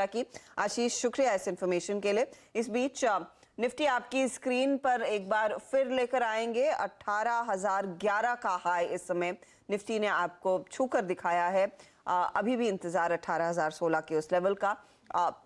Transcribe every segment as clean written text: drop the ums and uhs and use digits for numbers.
की। आशीष, शुक्रिया इस इंफॉर्मेशन के लिए। इस बीच निफ्टी आपकी स्क्रीन पर एक बार फिर लेकर आएंगे। 18,011 का हाई इस समय निफ्टी ने आपको छूकर दिखाया है। अभी भी इंतजार 18,016 के उस लेवल का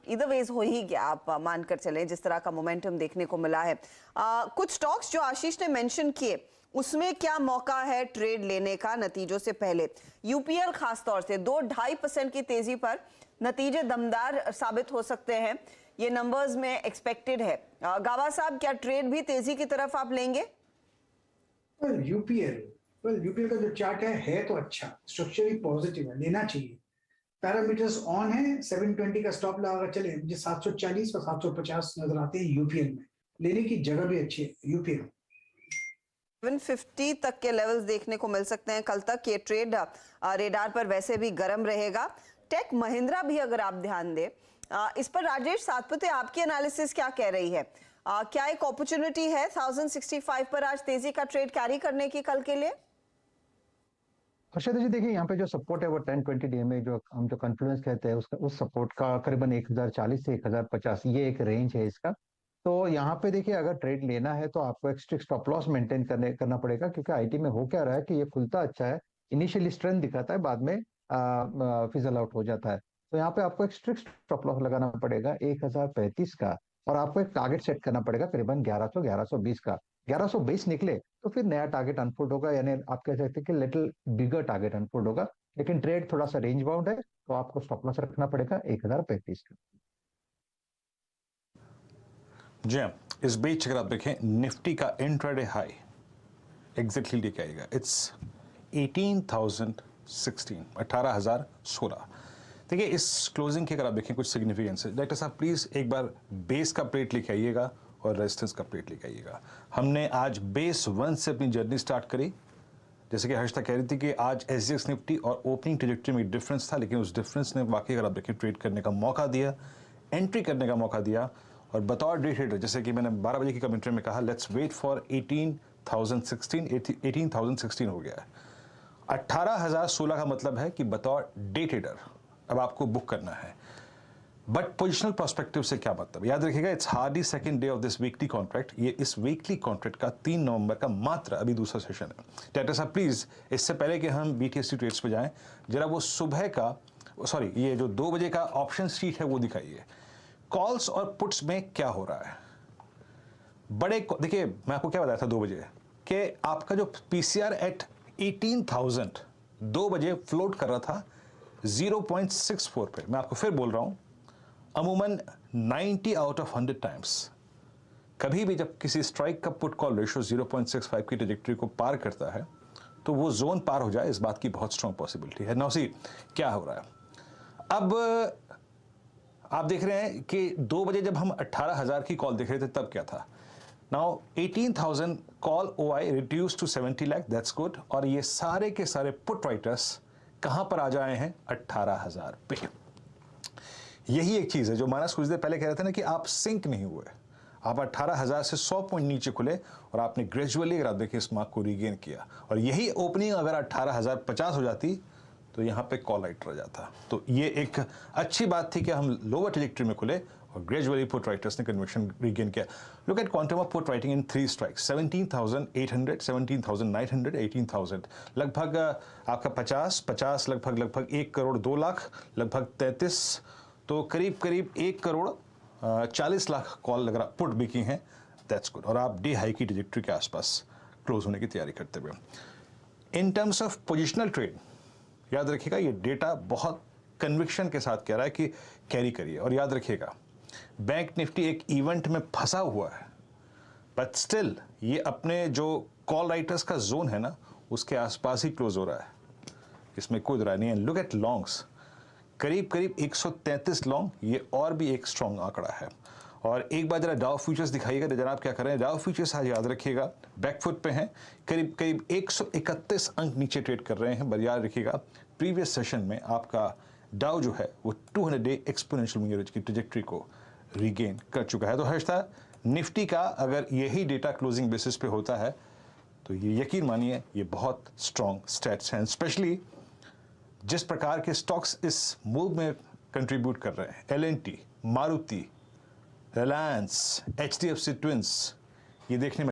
इधर वेज हो ही गया, आप मानकर चलें जिस तरह का मोमेंटम देखने को मिला है। कुछ स्टॉक्स जो आशीष ने मेंशन किए उसमें क्या मौका है ट्रेड लेने का नतीजों से पहले? यूपीएल खासतौर से 2-2.5% की तेजी पर नतीजे दमदार साबित हो सकते हैं, ये नंबर्स में एक्सपेक्टेड है। गावा साहब, क्या ट्रेड भी तेजी की तरफ आप लेंगे? यूपीएल का जो चार्ट है तो अच्छा, स्ट्रक्चरली पॉजिटिव है, लेना चाहिए। पैरामीटर्स ऑन है, 720 का स्टॉप लगा चले। मुझे 740 और 750 नजर आते हैं यूपीएल में, लेने की जगह भी अच्छी है यूपीएल। 750 तक के लेवल्स देखने को मिल सकते हैं कल तक। ये ट्रेड रेडार पर वैसे भी गर्म रहेगा। टेक महिंद्रा भी अगर आप ध्यान दें, इस पर राजेश सातपुते आपकी एनालिसिस क्या कह रही है? क्या एक अपॉर्चुनिटी है 1065 पर आज तेजी का ट्रेड कैरी करने की कल के लिए? हर्षद जी, देखिए यहाँ पे जो सपोर्ट है वो 1020 DMA जो हम जो कॉन्फ्लुएंस कहते हैं उसका, उस सपोर्ट का करीबन 1040 से 1050 ये एक रेंज है इसका। तो यहाँ पे देखिए अगर ट्रेड लेना है तो आपको एक स्ट्रिक्ट स्टॉप लॉस मेंटेन करना पड़ेगा, क्योंकि आईटी में हो क्या रहा है कि ये खुलता अच्छा है, इनिशियली स्ट्रेंथ दिखाता है, बाद में फिजल आउट हो जाता है। तो यहाँ पे आपको एक स्ट्रिक्ट स्टॉप लॉस लगाना पड़ेगा 1035 का, और आपको एक टारगेट सेट करना पड़ेगा करीबन 1120 का। 1120 निकले तो फिर नया टारगेट अनफोल्ड होगा, यानी आप कह सकते हैं कि लिटिल बिगर टारगेट अनफोल्ड होगा। लेकिन ट्रेड थोड़ा सा रेंज बाउंड है, तो आपको स्टॉप लॉस रखना पड़ेगा 1035 का। जी हाँ, इस बीच अगर आप देखें निफ्टी का इंट्राडे हाई एग्जैक्टली लेके आएगा, इट्स 18,016। देखिए इस क्लोजिंग के अगर आप देखें कुछ सिग्निफिकेंस है। डॉक्टर साहब प्लीज एक बार बेस का प्लेट लेके आइएगा और रेजिस्टेंस का प्लेट लेके आइएगा। हमने आज बेस 1 से अपनी जर्नी स्टार्ट करी। जैसे कि हर्षिता कह रही थी कि आज एसजीएक्स निफ्टी और ओपनिंग ट्रेजेक्टरी में डिफरेंस था, लेकिन उस डिफरेंस ने वाकई अगर आप देखें ट्रेड करने का मौका दिया, एंट्री करने का मौका दिया। और बतौर डे ट्रेडर, जैसे कि मैंने 12 बजे की कमेंट्री में कहा, लेट्स वेट फॉर 18,016 हो गया है। 18,016 का मतलब है कि बतौर डे ट्रेडर अब आपको बुक करना है। बट पोजिशनल पर्सपेक्टिव से क्या मतलब, याद रखिएगा it's hardly second day of this weekly contract. ये इस वीकली कॉन्ट्रैक्ट का 3 नवंबर का मात्र अभी दूसरा सेशन है। डॉक्टर साहब प्लीज इससे पहले कि हम बीटीएससी ट्रेड्स पे जाएं, जरा वो सुबह का ये जो 2 बजे का ऑप्शन शीट है वो दिखाइए। कॉल्स और पुट्स में क्या हो रहा है? देखिए मैं आपको क्या बताया था 2 बजे कि आपका जो पीसीआर एट 18,000 2 बजे फ्लोट कर रहा था 0.64 पे। मैं आपको फिर बोल रहा हूं, अमूमन 90 आउट ऑफ 100 टाइम्स कभी भी जब किसी स्ट्राइक का पुट कॉल रेशियो 0.65 की ट्रेजेक्टरी को पार करता है तो वो जोन पार हो जाए, इस बात की बहुत स्ट्रांग पॉसिबिलिटी है। नौसी क्या हो रहा है अब? आप देख रहे हैं कि 2 बजे जब हम 18,000 की कॉल देख रहे थे तब क्या था? Now 18,000 call OI reduce to 70 lakh, that's good. और ये सारे के सारे पुट राइटर्स कहां पर आ जाए हैं? 18,000 पे। यही एक चीज है जो मानस कुछ देर पहले कह रहे थे ना कि आप सिंक नहीं हुए। आप 18,000 से 100 पॉइंट नीचे खुले और आपने ग्रेजुअली अगर आप देखिए इस मार्क को रीगेन किया, और यही ओपनिंग अगर 18,050 हो जाती तो यहां पे कॉल राइटर आ जाता। तो ये एक अच्छी बात थी कि हम लोअर ट्रेजेक्टरी में खुले और ग्रेजुअली पुट राइटर्स ने कन्विक्शन रीगेन किया। Look at quantum of put writing in 3 strikes, 17,800, 17,900, 18,000। लगभग आपका 50 लगभग 1 करोड़ 2 लाख, लगभग 33, तो करीब 1 करोड़ 40 लाख कॉल अगर पुट बिकी हैं, दैट्स गुड। और आप डे हाई की ट्रेजेक्टरी के आसपास क्लोज होने की तैयारी करते हुए। In terms of positional trade याद रखिएगा ये डेटा बहुत कन्विक्शन के साथ कह रहा है कि कैरी करिए। और याद रखिएगा बैंक निफ्टी एक इवेंट में फंसा हुआ है, बट स्टिल ये अपने जो कॉल राइटर्स का जोन है ना उसके आसपास ही क्लोज हो रहा है, इसमें कोई राय नहीं है। लुक एट लॉन्ग्स, करीब 133 लॉन्ग, ये और भी एक स्ट्रॉन्ग आंकड़ा है। और एक बार जरा डाउ फ्यूचर्स दिखाइएगा जनाब, क्या कर रहे हैं? डाउ फ्यूचर्स आज याद रखिएगा बैकफुट पे हैं, करीब 131 अंक नीचे ट्रेड कर रहे हैं। पर याद रखिएगा प्रीवियस सेशन में आपका डाउ जो है वो 200 डे एक्सपोनेंशियल मूविंग एवरेज की ट्रेजेक्टरी को रीगेन कर चुका है। तो हर्षता निफ्टी का अगर यही डेटा क्लोजिंग बेसिस पे होता है तो ये यकीन मानिए ये बहुत स्ट्रॉन्ग स्टैट्स हैं, स्पेशली जिस प्रकार के स्टॉक्स इस मूव में कंट्रीब्यूट कर रहे हैं, LNT, Maruti, Reliance, HDFC twins, ये देखने में